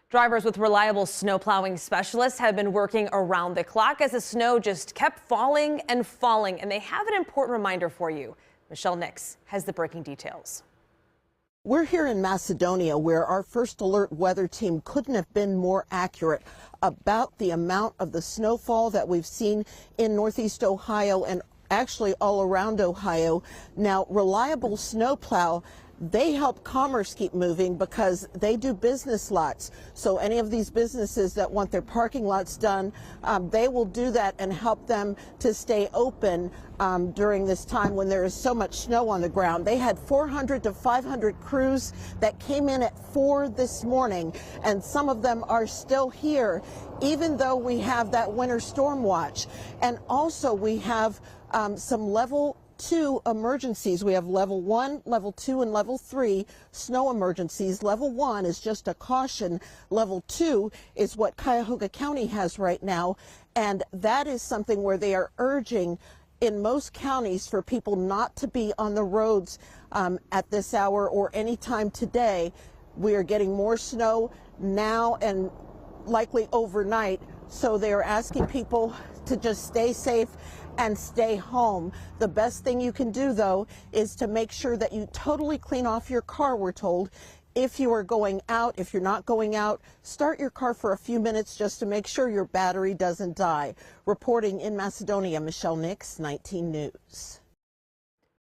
Drivers with reliable snow plowing specialists have been working around the clock as the snow just kept falling and falling, and they have an important reminder for you. Michelle Nix has the breaking details. We're here in Macedonia, where our first alert weather team couldn't have been more accurate about the amount of the snowfall that we've seen in Northeast Ohio and actually all around Ohio. Now, reliable snowplow, they help commerce keep moving because they do business lots. So any of these businesses that want their parking lots done, they will do that and help them to stay open during this time when there is so much snow on the ground. They had 400 to 500 crews that came in at 4 this morning, and some of them are still here, even though we have that winter storm watch. And also we have some level 2 emergencies. We have level 1, level 2, and level 3 snow emergencies. Level 1 is just a caution. Level 2 is what Cuyahoga County has right now, and that is something where they are urging in most counties for people not to be on the roads at this hour or any time today. We are getting more snow now and likely overnight, so they are asking people to just stay safe and stay home. The best thing you can do, though, is to make sure that you totally clean off your car, we're told. If you are going out, if you're not going out, start your car for a few minutes just to make sure your battery doesn't die. Reporting in Macedonia, Michelle Nix, 19 News.